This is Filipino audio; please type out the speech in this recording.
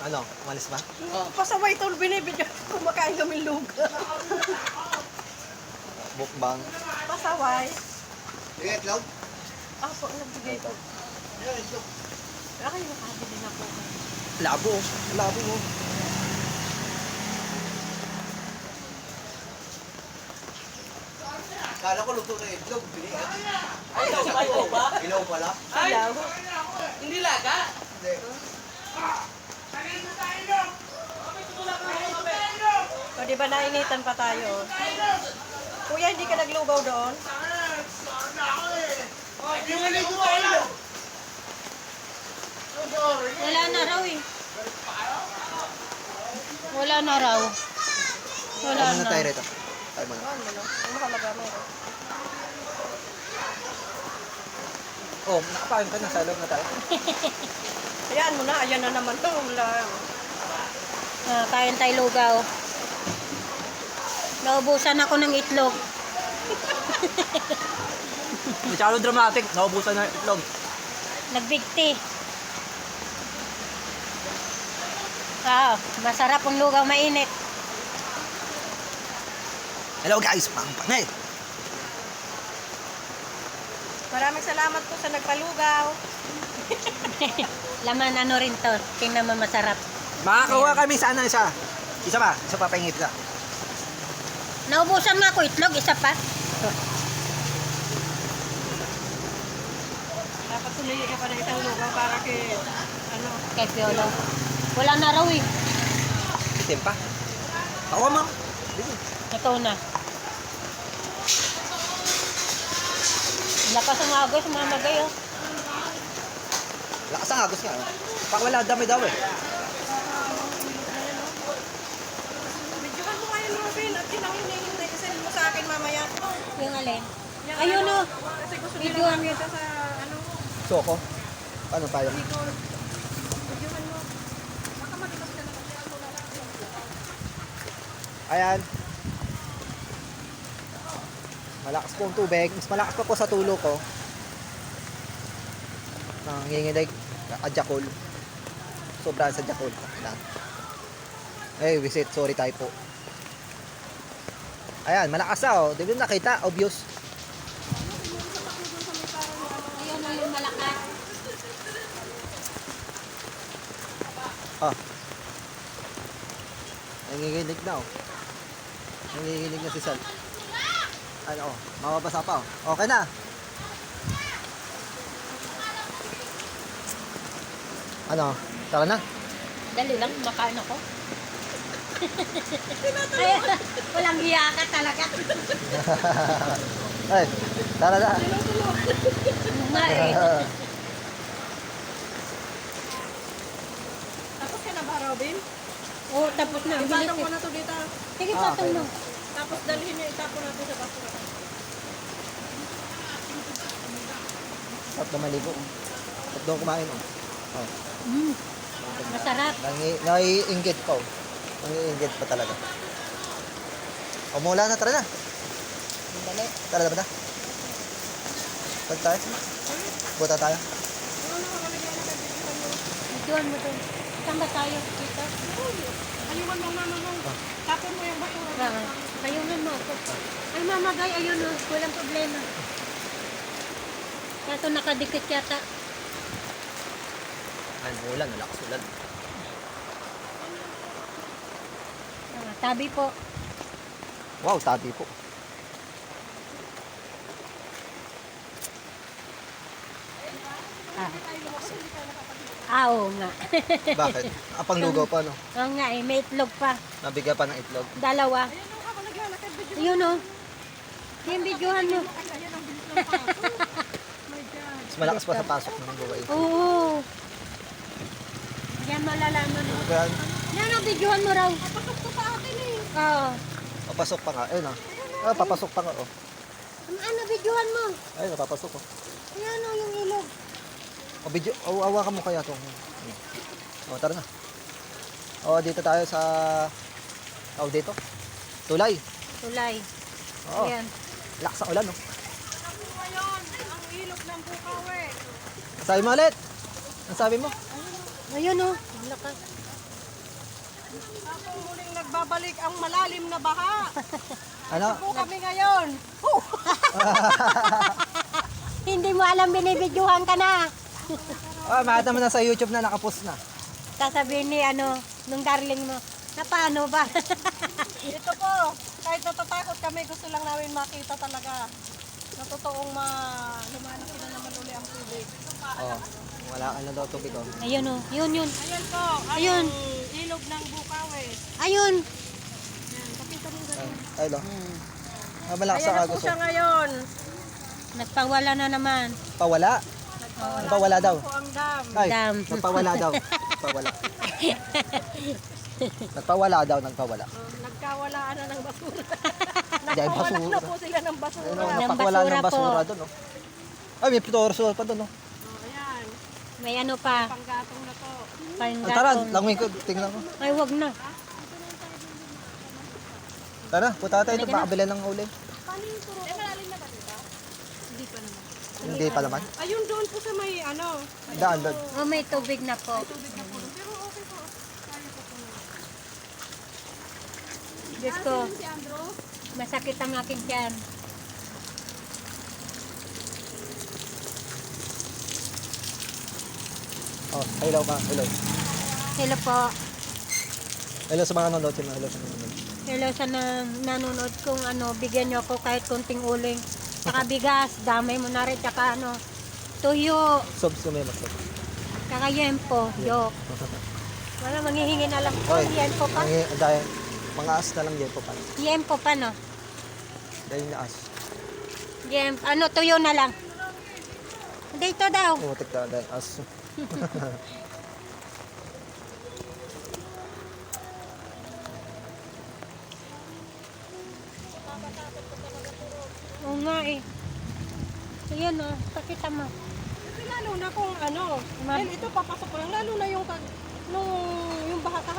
Ano? Umalis ba? Pasaway tol, binibigyan. Kumakain kami luga. Bukbang. Pasaway. Sige, itlog. Ako, nagbigay ko. Ako yung nakabili na po. Labo. Labo mo. Kala ko luto na itlog. Binihan. Ay, ilaw ba? Ilaw pala. Ay, Ilaw. hindi laga. Hindi. O, di ba nainitan pa tayo? Kuya, hindi ka naglugaw doon? Wala na raw eh. Wala na raw. Wala Ano na na. tayo rito? Tayo muna. Ano, ano makalaga mo? Oh, nakapakain ka na sa loob na tayo. Ayan mo na, ayan na naman to. Wala. Kain tayo lugaw. Naubusan ako ng itlog. Masyado dramatic. Naubusan na itlog. Nagbigti. Masarap ang lugaw, mainit. Hello guys, pangpangay. Maraming salamat po sa nagpalugaw. Laman ano rin to. Tingnan mo masarap. Makakuha kami sana isa. Isa pa. Isa pa pahingit ka. Naubusan nga ako itlog, isa pa. Dapat tuloy ka pa ng isang lugaw para kay, ano, Kay Piolo. Wala na raw eh. Itim pa. Tawa mo. Ikaw na. Lakas ang agos, mamagay oh. Lakas ang agos nga. Pag wala dami daw eh. Medyohan mo ngayon, Robin, at yun ang hinihintay kasi mo sa akin mamaya. Yung alin? Yung Ayun ano, oh. Kasi gusto Videohan nila mo. makita sa, ano, Soko. Paano tayo? Bicol. Videohan mo. Baka malipas ka na kasi ako na lang. Ayan. Malakas po ang tubig. Mas malakas pa po sa tulo ko. Nanginginig. Adjakol. Sobra sa jakol. Eh, visit. Sorry tayo po. Ayan, malakas na oh. Di ba nakita? Obvious. Ayun na yung malakas. Ah. Nanginginig na oh. Nanginginig na si Sal. Ano oh, mababasa pa oh. Okay na. Ano? Tara na. Dali lang, makain ako. Ay, walang hiya ka talaga. Ay, tara na. Nga eh. Tapos ka na ba, Robin? Oo, tapos na. Ibatang mo na to dito. Sige, Ah, patong okay. mo. Tapos dalhin niyo, itapon natin sa basura. Sarap na maligo. At doon kumain oh. Oh. Masarap. Naiinggit pa oh. Naiinggit pa talaga. Umula na, tara na. Dali. Tara na ba na? Pag tayo? Buta tayo? Videoan mo doon. Saan ba tayo? Dito? Ayuman mo, mama mo. Tapon mo yung basura. Ayunan mo ako. Ay, mamagay. Ayun o. Walang problema. Kaso nakadikit yata. Ay, ulan. Nalakas ulan. Tabi po. Wow, tabi po. Oo nga. Bakit? Apang lugaw pa, no? Oo nga eh. May itlog pa. Nabigyan pa ng itlog. Dalawa. Ayun o, ako naglalakad. Video. Ayun o. Yung videohan mo. Ayun ang bilis ng paso. My God. Mas malakas pa sa pasok ng buhay. Oo. Yan malalaman mo. Kaya, Yan o. Videohan mo raw. Pasok to sa atin eh. Oo. papasok pa nga. Ayun, ah. Ah, papasok pa nga, oh. Ano, videohan mo. Ayun, napapasok, oh. Ayan o, yung ilog. O, video, awa ka mo kaya itong. O, tara na. O, dito tayo sa. O, dito. Tulay. Tulay. Oo. Ayan. Lakas ang ulan, no? Ngayon, ang ilog ng Bukaw eh. Sabi mo ulit. Ang sabi mo? Ayun o. Ang lakas. Ako muling nagbabalik ang malalim na baha. Ano? Po kami ngayon. Hindi mo alam binibidyohan ka na. Makita mo na sa YouTube na nakapost na. Sasabihin ni nung darling mo, na paano ba? Ito po, kahit natatakot kami, gusto lang namin makita talaga na totoong lumalaki na naman uli ang tubig. Oh, wala ka na daw tubig oh. Ayun yun. Ayan po, Ayun. ilog ng Bukawes. Ayun. Ay, lo. Malakas Ayan ang na po agos siya oh. ngayon. Nagpawala na naman. Pawala. Nagpawala daw. Po ang dam. Ay, Dam. nagpawala daw. Nagpawala. Nagpawala daw, nagpawala. Nagkawalaan na ng basura. Dahil Nagpawala basura. na po sila ng basura. Ayun, oh, Ng napakawala ng basura po. basura doon oh. Ay, may torso pa doon oh. Ayan, May ano pa. panggatong na po. Tara, langwin ko, tingnan ko. Ay, wag na. Tara, punta tayo doon, baka bilhin ng uli. Malalim na ba dito? Hindi pa naman. Hindi pa naman. Ayun doon po sa may Daan doon. Oh, may tubig na po. Pero okay po. Diyos ko, masakit ang akin tiyan. Oh, hello ka, hello. Hello po. Hello sa mga nanonood, hello sa mga nanonood. Hello sa nanonood kung bigyan niyo ako kahit konting uling. Saka bigas, damay mo na rin. Saka tuyo. Subs ko may mas. Saka yempo. Yok. Wala, manghihingi na lang po. Oy, Yempo pa. dahil mga as na lang dyan po pa. Yempo pa, no? Dahil na as. Tuyo na lang. Dito daw. Umutik na dahil as. Oo nga eh. Ayan pakita mo. Kasi lalo na kung Ma'am. ito papasok ko lang, lalo na yung baha kahapon.